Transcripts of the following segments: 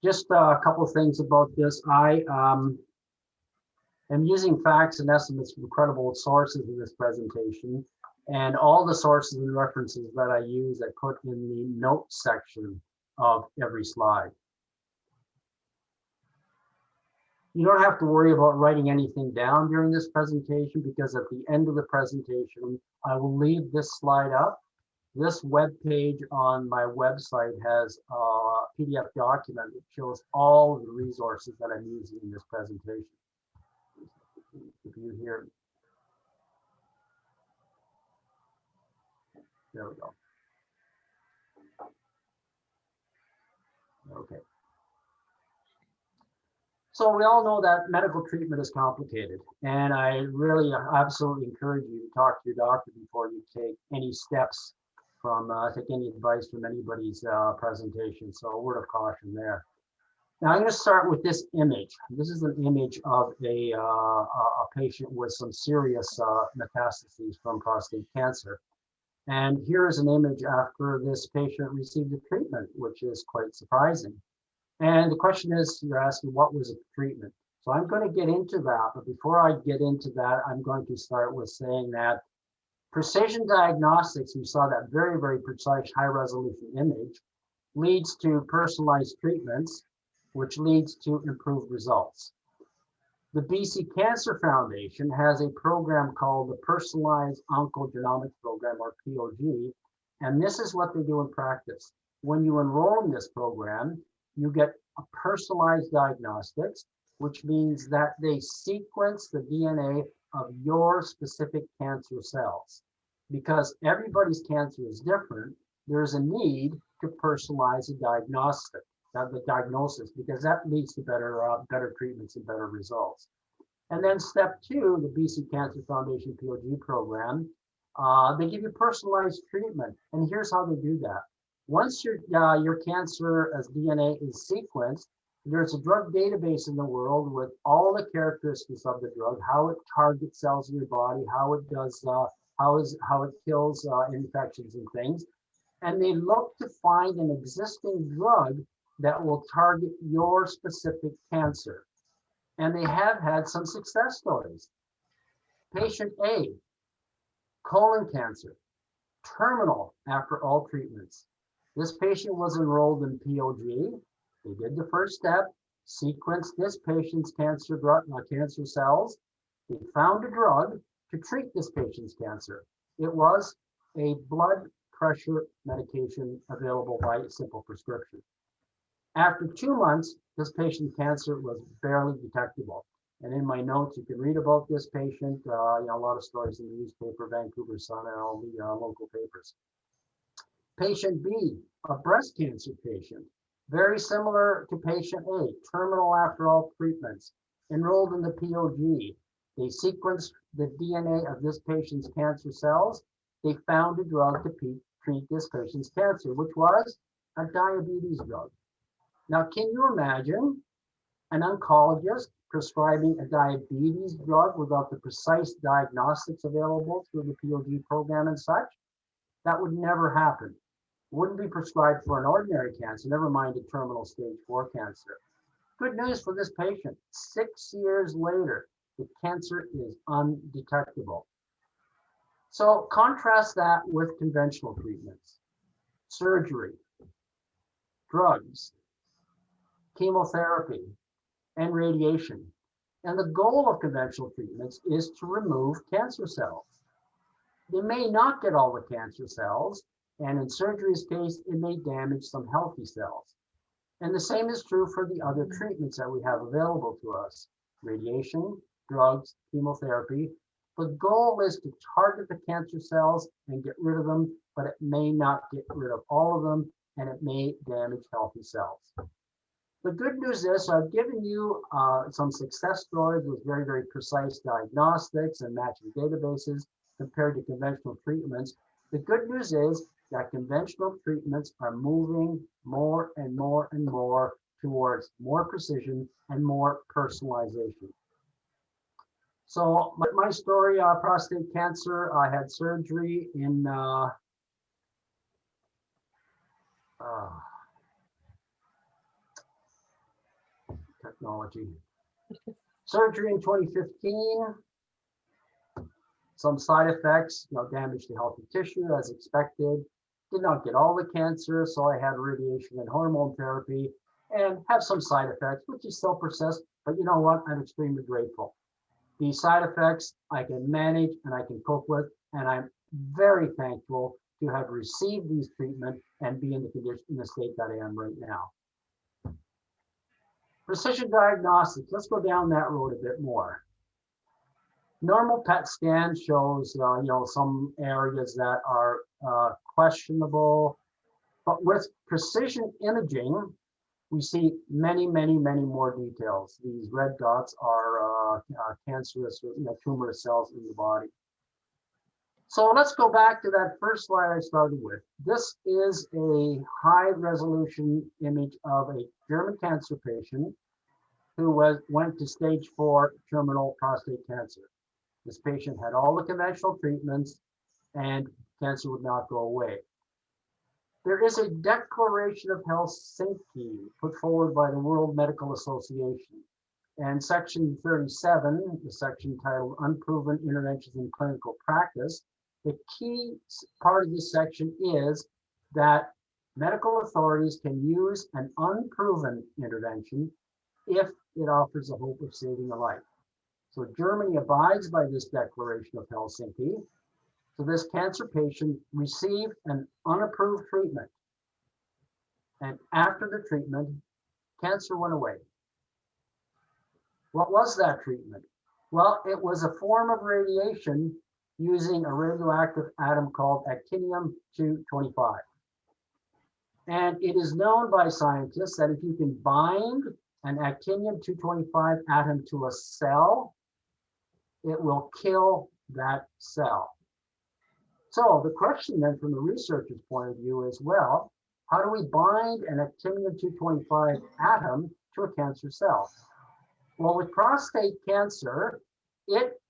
Just a couple of things about this. I am using facts and estimates from credible sources in this presentation, and all the sources and references that I use I put in the notes section of every slide. You don't have to worry about writing anything down during this presentation, because at the end of the presentation, I will leave this slide up. This web page on my website has a PDF document that shows all the resources that I'm using in this presentation. If you hear, there we go. Okay. So we all know that medical treatment is complicated, and I really absolutely encourage you to talk to your doctor before you take any steps from, take any advice from anybody's presentation. So a word of caution there. Now I'm going to start with this image. This is an image of a patient with some serious metastases from prostate cancer. And here is an image after this patient received the treatment, which is quite surprising. And the question is, you're asking, what was the treatment? So I'm going to get into that, but before I get into that, I'm going to start with saying that precision diagnostics, we saw that very, very precise high resolution image, leads to personalized treatments, which leads to improved results. The BC Cancer Foundation has a program called the Personalized Oncogenomics Program, or POG, and this is what they do in practice. When you enroll in this program, you get a personalized diagnostics, which means that they sequence the DNA of your specific cancer cells. Because everybody's cancer is different, there's a need to personalize the diagnosis, because that leads to better treatments and better results. And then step two, the BC Cancer Foundation POG program, they give you personalized treatment. And here's how they do that. Once your cancer as DNA is sequenced, there's a drug database in the world with all the characteristics of the drug, how it targets cells in your body, how it does, how it kills infections and things. And they look to find an existing drug that will target your specific cancer. And they have had some success stories. Patient A, colon cancer, terminal after all treatments. This patient was enrolled in POG. They did the first step, sequenced this patient's cancer cells. They found a drug to treat this patient's cancer. It was a blood pressure medication available by simple prescription. After 2 months, this patient's cancer was barely detectable. And in my notes, you can read about this patient, a lot of stories in the newspaper, Vancouver Sun, and all the local papers. Patient B, a breast cancer patient, very similar to patient A, terminal after all treatments, enrolled in the POG. They sequenced the DNA of this patient's cancer cells. They found a drug to treat this patient's cancer, which was a diabetes drug. Now, can you imagine an oncologist prescribing a diabetes drug without the precise diagnostics available through the POG program and such? That would never happen. Wouldn't be prescribed for an ordinary cancer, never mind a terminal stage 4 cancer. Good news for this patient. 6 years later, the cancer is undetectable. So contrast that with conventional treatments, surgery, drugs, chemotherapy, and radiation. And the goal of conventional treatments is to remove cancer cells. They may not get all the cancer cells, and in surgery's case, it may damage some healthy cells. And the same is true for the other treatments that we have available to us, radiation, drugs, chemotherapy. The goal is to target the cancer cells and get rid of them, but it may not get rid of all of them, and it may damage healthy cells. The good news is I've given you some success stories with very, very precise diagnostics and matching databases compared to conventional treatments. The good news is that conventional treatments are moving more and more and more towards more precision and more personalization. So my story, prostate cancer, I had surgery in technology. Surgery in 2015. Some side effects, damage to healthy tissue as expected. Did not get all the cancer, so I had radiation and hormone therapy and have some side effects, which is still persist. But you know what? I'm extremely grateful. These side effects I can manage and I can cope with, and I'm very thankful to have received these treatments and be in the condition, in the state that I am right now. Precision diagnostics. Let's go down that road a bit more. Normal PET scan shows, some areas that are questionable, but with precision imaging, we see many, many, many more details. These red dots are cancerous, tumorous cells in the body. So let's go back to that first slide I started with. This is a high resolution image of a German cancer patient who went to stage 4 terminal prostate cancer. This patient had all the conventional treatments and cancer would not go away. There is a Declaration of Helsinki put forward by the World Medical Association. And section 37, the section titled Unproven Interventions in Clinical Practice, the key part of this section is that medical authorities can use an unproven intervention if it offers a hope of saving a life. So Germany abides by this Declaration of Helsinki. So this cancer patient received an unapproved treatment. And after the treatment, cancer went away. What was that treatment? Well, it was a form of radiation using a radioactive atom called actinium-225. And it is known by scientists that if you can bind an actinium-225 atom to a cell, it will kill that cell. So the question then from the researcher's point of view is, well, how do we bind an actinium-225 atom to a cancer cell? Well, with prostate cancer, it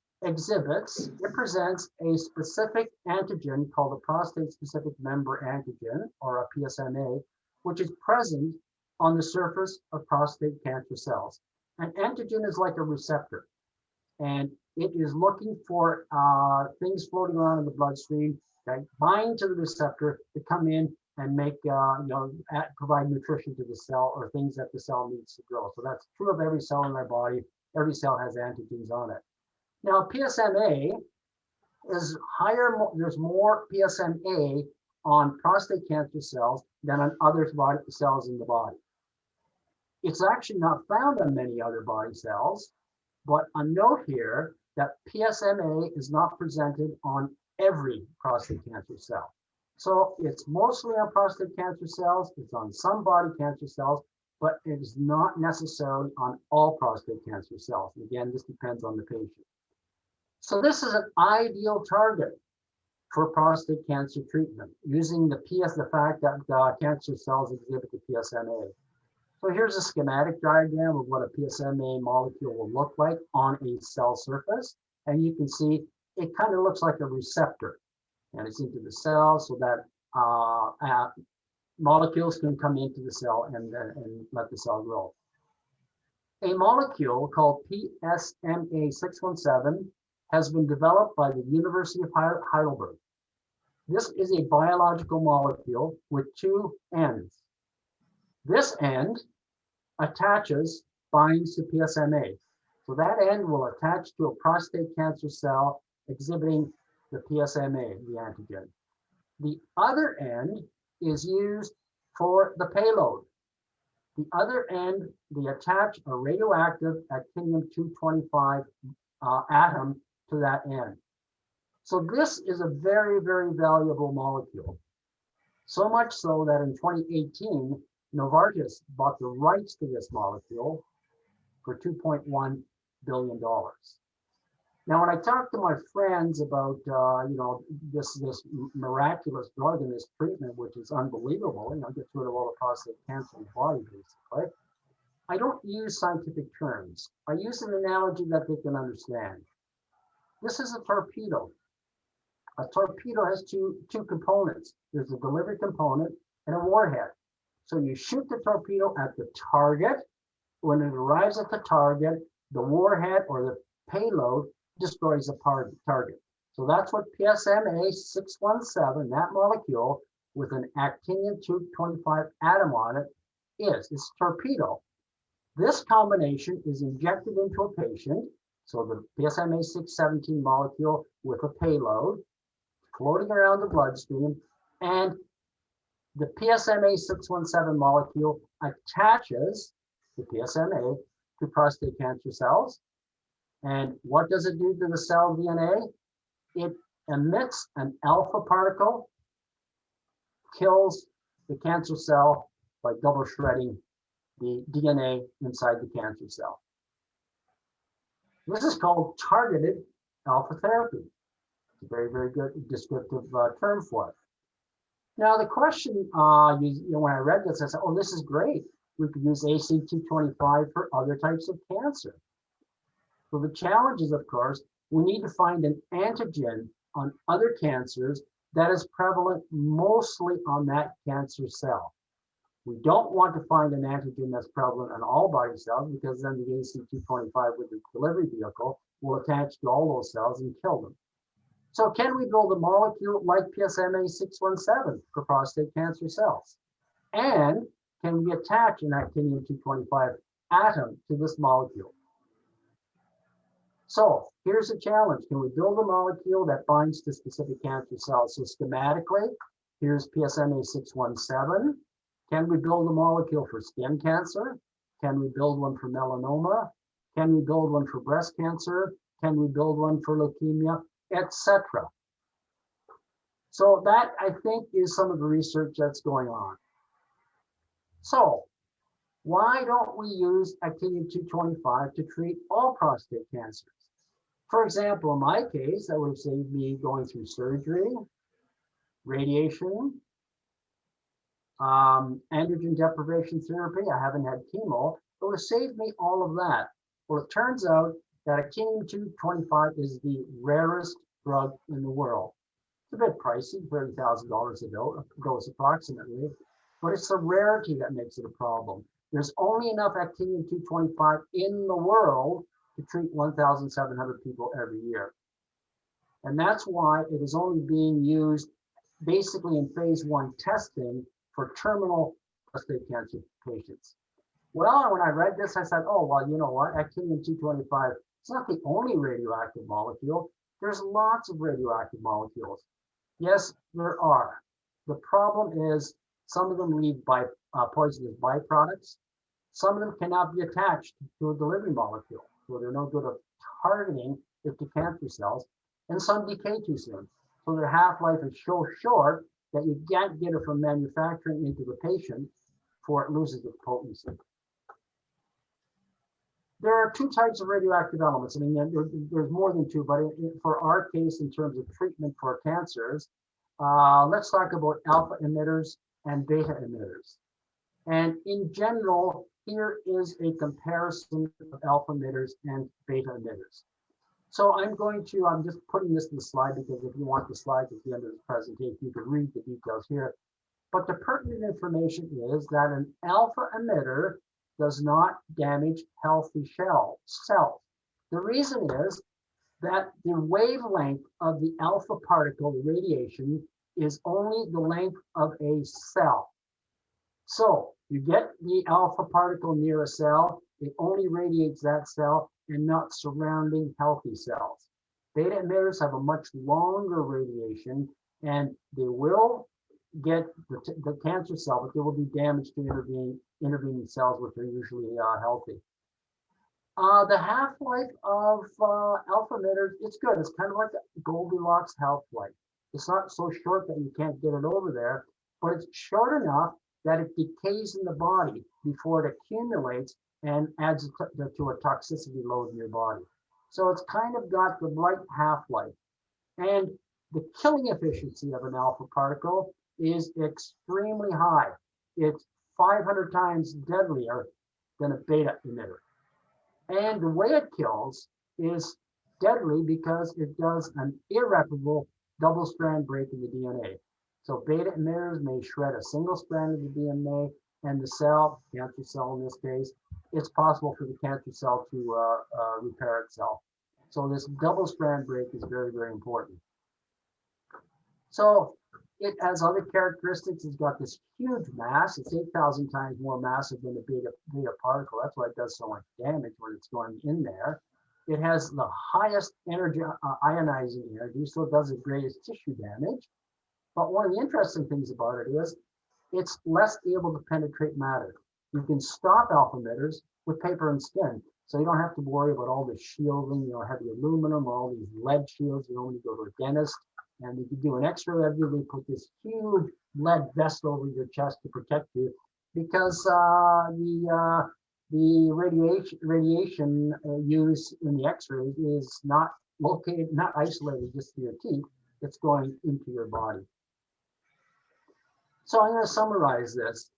presents a specific antigen called a prostate-specific member antigen, or a PSMA, which is present on the surface of prostate cancer cells. An antigen is like a receptor, and it is looking for things floating around in the bloodstream that bind to the receptor to come in and make, provide nutrition to the cell or things that the cell needs to grow. So that's true of every cell in our body. Every cell has antigens on it. Now, PSMA is higher, there's more PSMA on prostate cancer cells than on other body cells in the body. It's actually not found on many other body cells, but a note here that PSMA is not presented on every prostate cancer cell. So it's mostly on prostate cancer cells, it's on some body cancer cells, but it is not necessarily on all prostate cancer cells. Again, this depends on the patient. So this is an ideal target for prostate cancer treatment, using the fact that cancer cells exhibit the PSMA. So here's a schematic diagram of what a PSMA molecule will look like on a cell surface. And you can see it kind of looks like a receptor. And it's into the cell so that molecules can come into the cell and let the cell grow. A molecule called PSMA-617 has been developed by the University of Heidelberg. This is a biological molecule with two ends. This end binds to PSMA. So that end will attach to a prostate cancer cell exhibiting the PSMA, the antigen. The other end is used for the payload. The other end, they attach a radioactive actinium-225 atom to that end. So this is a very, very valuable molecule. So much so that in 2018, Novartis bought the rights to this molecule for $2.1 billion. Now, when I talk to my friends about this miraculous drug and this treatment, which is unbelievable, gets rid of all the prostate cancer in the body, basically, I don't use scientific terms. I use an analogy that they can understand. This is a torpedo. A torpedo has two components. There's a delivery component and a warhead. So you shoot the torpedo at the target, when it arrives at the target, the warhead or the payload destroys the target. So that's what PSMA 617, that molecule with an actinium-225 atom on it, is. It's torpedo. This combination is injected into a patient. So the PSMA 617 molecule with a payload floating around the bloodstream, and the PSMA 617 molecule attaches the PSMA to prostate cancer cells. And what does it do to the cell DNA? It emits an alpha particle, kills the cancer cell by double shredding the DNA inside the cancer cell. This is called targeted alpha therapy. It's a very, very good descriptive term for it. Now, the question, when I read this, I said, oh, this is great. We could use AC225 for other types of cancer. So the challenge is, of course, we need to find an antigen on other cancers that is prevalent mostly on that cancer cell. We don't want to find an antigen that's prevalent on all body cells, because then the AC225 with the delivery vehicle will attach to all those cells and kill them. So can we build a molecule like PSMA 617 for prostate cancer cells? And can we attach an actinium-225 atom to this molecule? So here's a challenge. Can we build a molecule that binds to specific cancer cells? So schematically, here's PSMA 617. Can we build a molecule for skin cancer? Can we build one for melanoma? Can we build one for breast cancer? Can we build one for leukemia, etc.? So that, I think, is some of the research that's going on. So why don't we use actinium-225 to treat all prostate cancers? For example, in my case, that would have saved me going through surgery, radiation, androgen deprivation therapy. I haven't had chemo. It would have saved me all of that. Well, it turns out that actinium-225 is the rarest drug in the world. It's a bit pricey, $30,000 a dose approximately, but it's the rarity that makes it a problem. There's only enough actinium-225 in the world to treat 1,700 people every year. And that's why it is only being used basically in phase 1 testing for terminal prostate cancer patients. Well, when I read this, I said, oh, well, you know what? Actinium-225, it's not the only radioactive molecule. There's lots of radioactive molecules. Yes, there are. The problem is some of them leave poisonous byproducts. Some of them cannot be attached to a delivery molecule, so they're no good at targeting it to cancer cells, and some decay too soon. So their half-life is so short that you can't get it from manufacturing into the patient before it loses its potency. There are two types of radioactive elements. I mean, there's more than two, but for our case, in terms of treatment for cancers, let's talk about alpha emitters and beta emitters. And in general, here is a comparison of alpha emitters and beta emitters. So I'm just putting this in the slide because if you want the slides at the end of the presentation, you can read the details here. But the pertinent information is that an alpha emitter does not damage healthy cells. The reason is that the wavelength of the alpha particle, the radiation, is only the length of a cell. So you get the alpha particle near a cell, it only radiates that cell and not surrounding healthy cells. Beta emitters have a much longer radiation, and they will get the cancer cell, but they will do damage to intervening cells, which are usually healthy. The half-life of alpha emitters, it's good. It's kind of like a Goldilocks half-life. It's not so short that you can't get it over there, but it's short enough that it decays in the body before it accumulates and adds to a toxicity load in your body. So it's kind of got the right half-life. And the killing efficiency of an alpha particle is extremely high. It's 500 times deadlier than a beta emitter. And the way it kills is deadly because it does an irreparable double-strand break in the DNA. So beta emitters may shred a single strand of the DNA, and the cell, cancer cell in this case, it's possible for the cancer cell to repair itself. So this double strand break is very, very important. So it has other characteristics. It's got this huge mass. It's 8,000 times more massive than a beta particle. That's why it does so much damage when it's going in there. It has the highest energy, ionizing energy, so it does the greatest tissue damage. But one of the interesting things about it is it's less able to penetrate matter. You can stop alpha emitters with paper and skin. So you don't have to worry about all the shielding, heavy aluminum, or all these lead shields. You only go to a dentist, and if you do an X-ray of you, they put this huge lead vest over your chest to protect you, because the radiation used in the X-rays is not located, not isolated just to your teeth. It's going into your body. So I'm going to summarize this.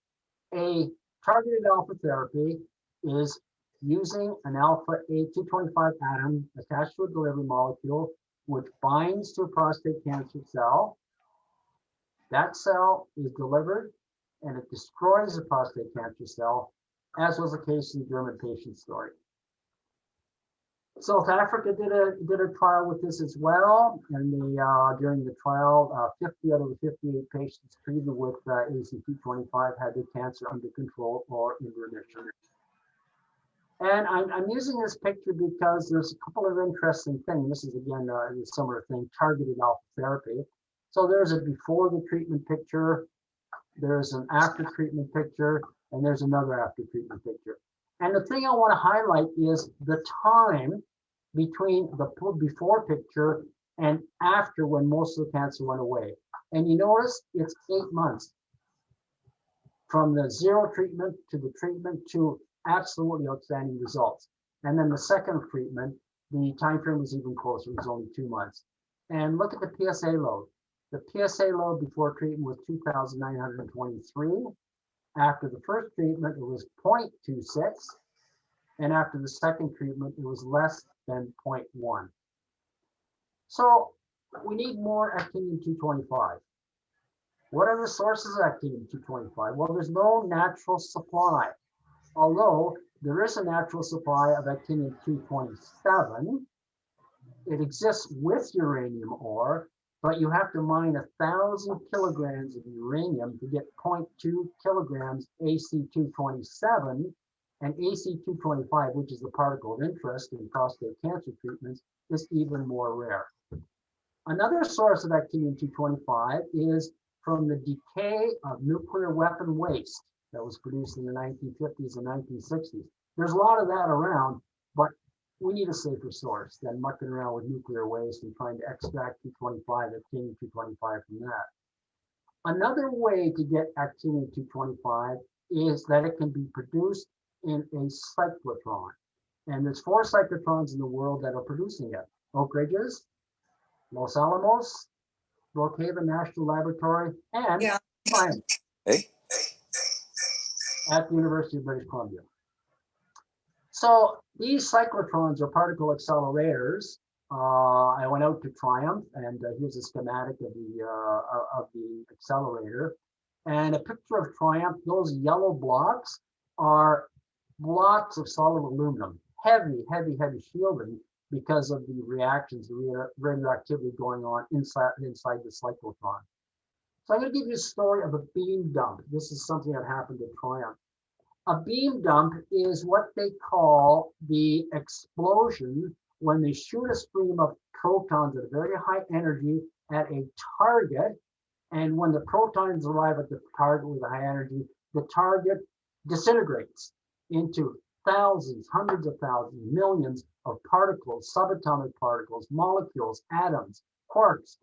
A targeted alpha therapy is using an alpha A225 atom attached to a delivery molecule, which binds to a prostate cancer cell. That cell is delivered and it destroys the prostate cancer cell, as was the case in the German patient story. South Africa did a trial with this as well, and during the trial, 50 out of the 58 patients treated with AC225 had their cancer under control or in remission. And I'm using this picture because there's a couple of interesting things. This is, again, the similar thing, targeted alpha therapy. So there's a before the treatment picture, there's an after treatment picture, and there's another after treatment picture. And the thing I want to highlight is the time between the before picture and after, when most of the cancer went away. And you notice it's 8 months from the zero treatment to the treatment to absolutely outstanding results. And then the second treatment, the time frame was even closer. It was only 2 months. And look at the PSA load. The PSA load before treatment was 2,923. After the first treatment, it was 0.26. And after the second treatment, it was less than 0.1. So we need more actinium-225. What are the sources of actinium-225? Well, there's no natural supply. Although there is a natural supply of actinium-227, it exists with uranium ore, but you have to mine 1,000 kilograms of uranium to get 0.2 kilograms AC227, and AC225, which is the particle of interest in prostate cancer treatments, is even more rare. Another source of actinium-225 is from the decay of nuclear weapon waste that was produced in the 1950s and 1960s. There's a lot of that around, but we need a safer source than mucking around with nuclear waste and trying to extract 225, actinium-225 from that. Another way to get actinium-225 is that it can be produced in a cyclotron. And there's 4 cyclotrons in the world that are producing it. Oak Ridges, Los Alamos, Brookhaven National Laboratory, and Triumph at the University of British Columbia. So these cyclotrons are particle accelerators. I went out to Triumph, and here's a schematic of the accelerator, and a picture of Triumph. Those yellow blocks are blocks of solid aluminum, heavy shielding because of the reactions, the radioactivity going on inside the cyclotron. So I'm going to give you a story of a beam dump. This is something that happened at Triumph. A beam dump is what they call the explosion when they shoot a stream of protons at a very high energy at a target. And when the protons arrive at the target with a high energy, the target disintegrates into thousands, hundreds of thousands, millions of particles, subatomic particles, molecules, atoms, quarks,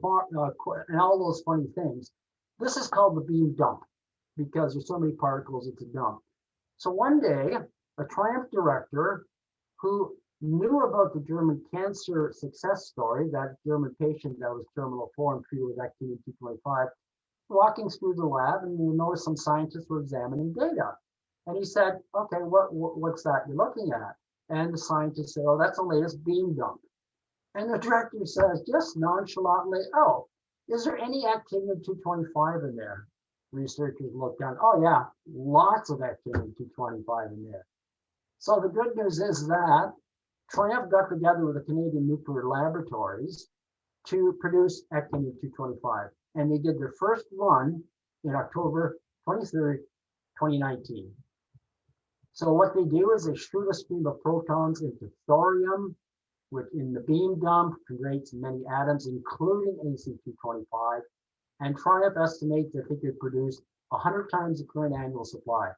and all those funny things. This is called the beam dump because there's so many particles, it's a dump. So one day, a Triumph director who knew about the German cancer success story, that German patient that was terminal 4 and treated with actinium-225, walking through the lab, and you notice some scientists were examining data. And he said, okay, what's that you're looking at? And the scientist said, oh, that's the latest beam dump. And the director says, just nonchalantly, oh, is there any actinium-225 in there? researchers looked down, oh yeah, lots of actinium-225 in there. So the good news is that Triumph got together with the Canadian Nuclear Laboratories to produce actinium-225. And they did their first run in October 23rd, 2019. So what they do is they shoot a stream of protons into thorium, which in the beam dump creates many atoms, including Ac-225. And Triumph estimates that they could produce 100 times the current annual supply,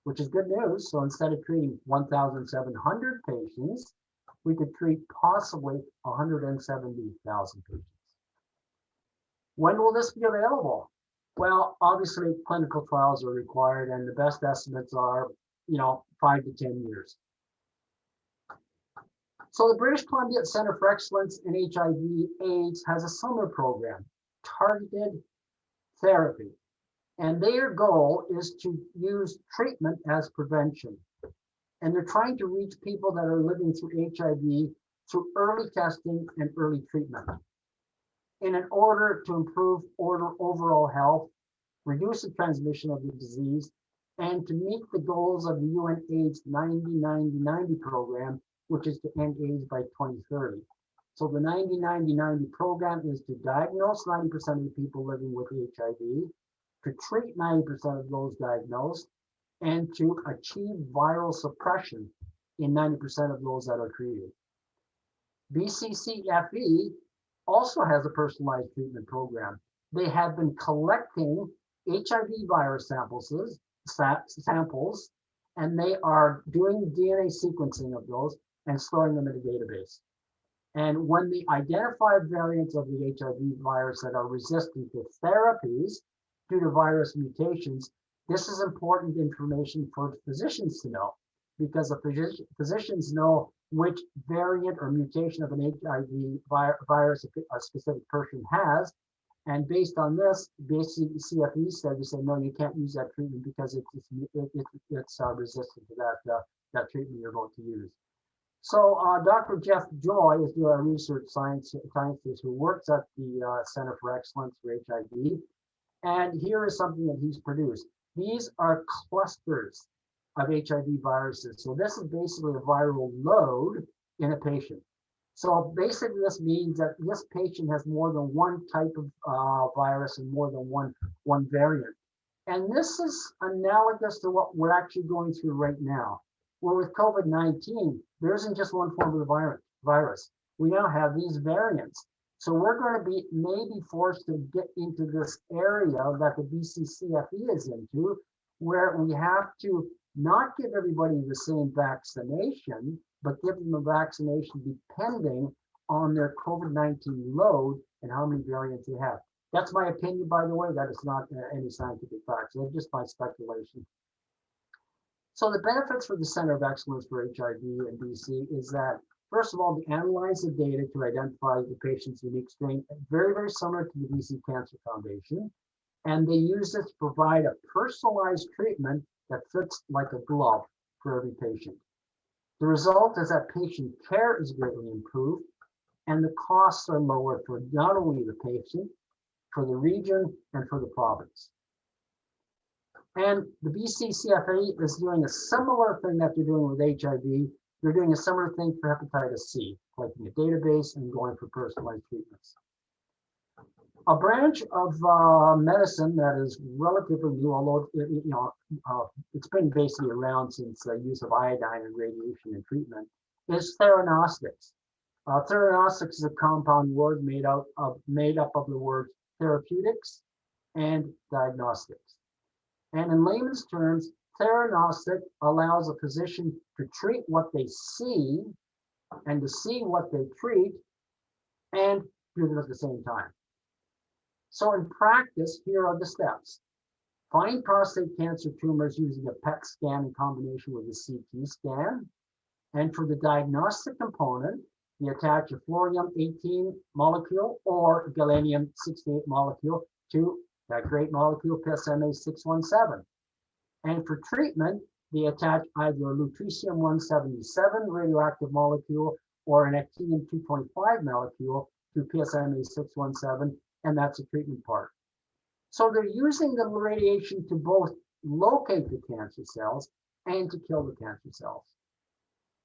which is good news. So instead of treating 1,700 patients, we could treat possibly 170,000 patients. When will this be available? Well, obviously clinical trials are required, and the best estimates are, 5 to 10 years. So the British Columbia Centre for Excellence in HIV/AIDS has a summer program, targeted therapy. And their goal is to use treatment as prevention. And they're trying to reach people that are living through HIV through early testing and early treatment. In order to improve overall health, reduce the transmission of the disease, and to meet the goals of the UN AIDS 90-90-90 program, which is to end AIDS by 2030. So the 90-90-90 program is to diagnose 90% of the people living with HIV, to treat 90% of those diagnosed, and to achieve viral suppression in 90% of those that are treated. BCCFE also has a personalized treatment program. They have been collecting HIV virus samples, and they are doing DNA sequencing of those and storing them in a database. And when they identify variants of the HIV virus that are resistant to therapies due to virus mutations, this is important information for physicians to know, because the physicians know which variant or mutation of an HIV virus a specific person has. And based on this, CFE said, they say, no, you can't use that treatment because it's resistant to that treatment you're about to use. So Dr. Jeff Joy is a research scientist who works at the Center for Excellence for HIV. And here is something that he's produced. These are clusters of HIV viruses. So this is basically a viral load in a patient. So basically this means that this patient has more than one type of virus and more than one variant. And this is analogous to what we're actually going through right now. Where with COVID-19, there isn't just one form of the virus. We now have these variants. So we're going to be maybe forced to get into this area that the BCCFE is into, where we have to not give everybody the same vaccination, but give them a vaccination depending on their COVID-19 load and how many variants they have. That's my opinion, by the way. That is not any scientific fact. So that's just my speculation. So the benefits for the Center of Excellence for HIV in BC is that, first of all, they analyze the data to identify the patient's unique strain, very, very similar to the BC Cancer Foundation. And they use this to provide a personalized treatment that fits like a glove for every patient. The result is that patient care is greatly improved, and the costs are lower for not only the patient, for the region, and for the province. And the BCCFA is doing a similar thing that they're doing with HIV. They're doing a similar thing for hepatitis C, collecting a database and going for personalized treatments. A branch of medicine that is relatively new, although it's been basically around since the use of iodine and radiation in treatment, is theranostics. Theranostics is a compound word made up of the words therapeutics and diagnostics. And in layman's terms, theranostic allows a physician to treat what they see and to see what they treat and do them at the same time. So in practice, here are the steps. Find prostate cancer tumors using a PET scan in combination with a CT scan. And for the diagnostic component, you attach a fluorine-18 molecule or gallium-68 molecule to that great molecule PSMA-617. And for treatment, they attach either a lutetium-177 radioactive molecule or an actinium-225 molecule to PSMA-617, and that's the treatment part. So they're using the radiation to both locate the cancer cells and to kill the cancer cells.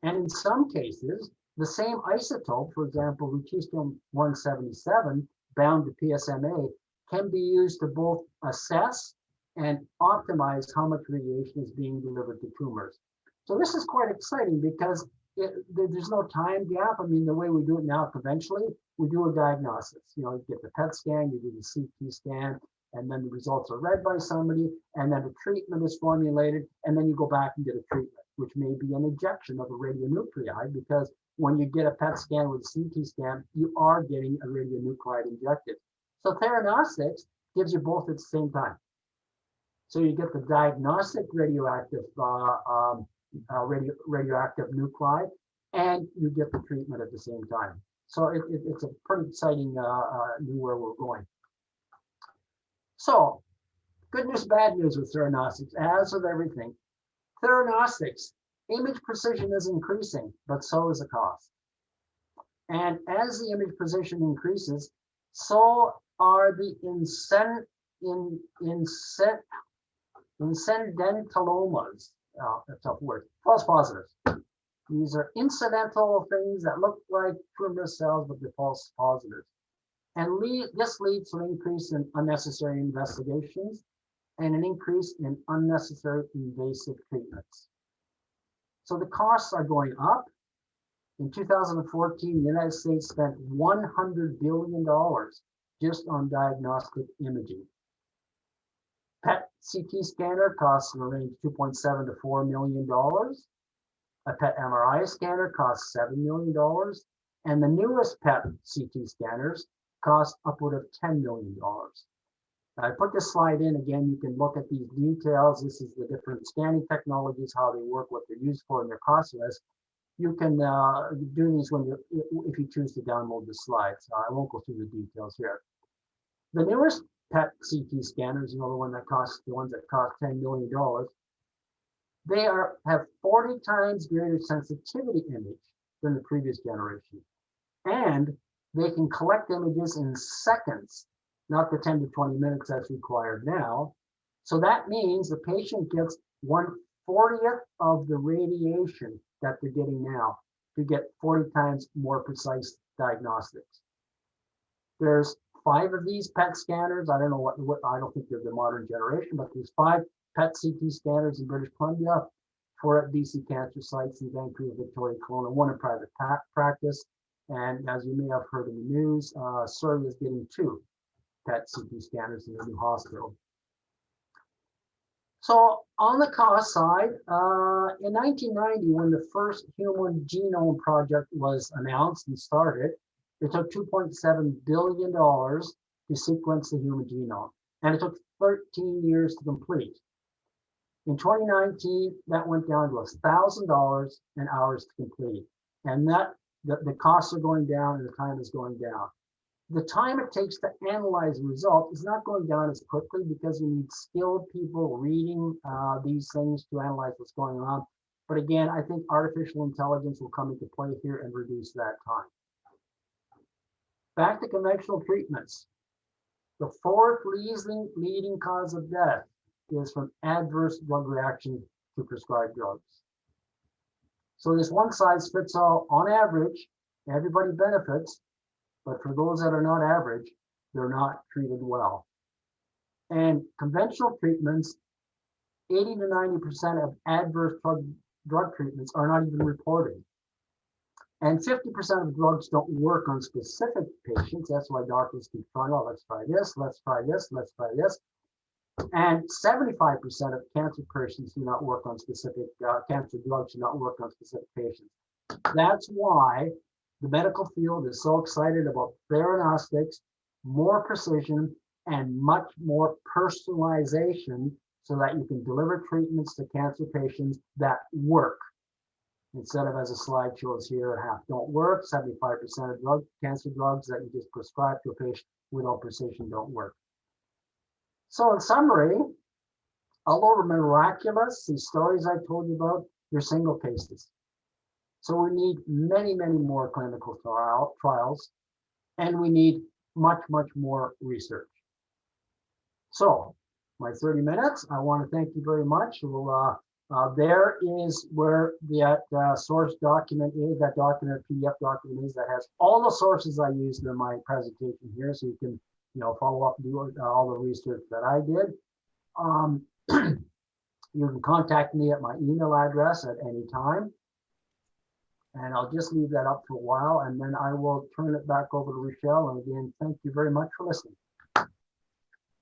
And in some cases, the same isotope, for example, lutetium-177 bound to PSMA, can be used to both assess and optimize how much radiation is being delivered to tumors. So this is quite exciting because there's no time gap. I mean, the way we do it now conventionally, we do a diagnostics. You know, you get the PET scan, you do the CT scan, and then the results are read by somebody, and then a treatment is formulated, and then you go back and get a treatment, which may be an injection of a radionuclide, because when you get a PET scan with a CT scan, you are getting a radionuclide injected. So theranostics gives you both at the same time. So you get the diagnostic radioactive radioactive nuclide, and you get the treatment at the same time. So it's a pretty exciting new where we're going. So good news, bad news with theranostics, as with everything. Theranostics, image precision is increasing, but so is the cost. And as the image precision increases, so are the incidentalomas. That's a tough word. False positives. These are incidental things that look like tumor cells, but they're false positives. And this leads to an increase in unnecessary investigations and an increase in unnecessary invasive treatments. So the costs are going up. In 2014, the United States spent $100 billion just on diagnostic imaging. PET CT scanner costs in the range of $2.7 to $4 million. A PET MRI scanner costs $7 million. And the newest PET CT scanners cost upward of $10 million. I put this slide in again. You can look at these details. This is the different scanning technologies, how they work, what they're used for, and their cost list. You can do these if you choose to download the slides. I won't go through the details here. The newest PET CT scanners, the ones that cost $10 million, they have 40 times greater sensitivity image than the previous generation, and they can collect images in seconds, not the 10 to 20 minutes that's required now. So that means the patient gets 1/40th of the radiation that they're getting now to get 40 times more precise diagnostics. There's 5 of these PET scanners. I don't know what I don't think they're the modern generation, but there's 5 PET CT scanners in British Columbia, 4 at BC cancer sites in Vancouver, Victoria, Kelowna, 1 in private practice. And as you may have heard in the news, Surrey is getting 2 PET CT scanners in the new hospital. So on the cost side, in 1990, when the first human genome project was announced and started, it took $2.7 billion to sequence the human genome, and it took 13 years to complete. In 2019, that went down to $1,000 an hour to complete, and the costs are going down and the time is going down. The time it takes to analyze the result is not going down as quickly because you need skilled people reading these things to analyze what's going on. But again, I think artificial intelligence will come into play here and reduce that time. Back to conventional treatments. The 4th leading cause of death is from adverse drug reaction to prescribed drugs. So this one size fits all, on average, everybody benefits, but for those that are not average, they're not treated well. And conventional treatments, 80 to 90% of adverse drug treatments are not even reported. And 50% of drugs don't work on specific patients. That's why doctors keep trying, oh, let's try this, let's try this, let's try this. And 75% of cancer patients do not work on specific, cancer drugs do not work on specific patients. That's why the medical field is so excited about theranostics, more precision, and much more personalization so that you can deliver treatments to cancer patients that work. Instead of, as a slide shows here, half don't work, 75% of cancer drugs that you just prescribe to a patient without precision don't work. So in summary, although miraculous, these stories I told you about, they're single cases. So we need many, many more clinical trials, and we need much, much more research. So my 30 minutes, I want to thank you very much. We'll, there is where that source document is, that document, PDF document is, that has all the sources I used in my presentation here. So you can, follow up, do all the research that I did. You can contact me at my email address at any time. And I'll just leave that up for a while, and then I will turn it back over to Rochelle. And again, thank you very much for listening.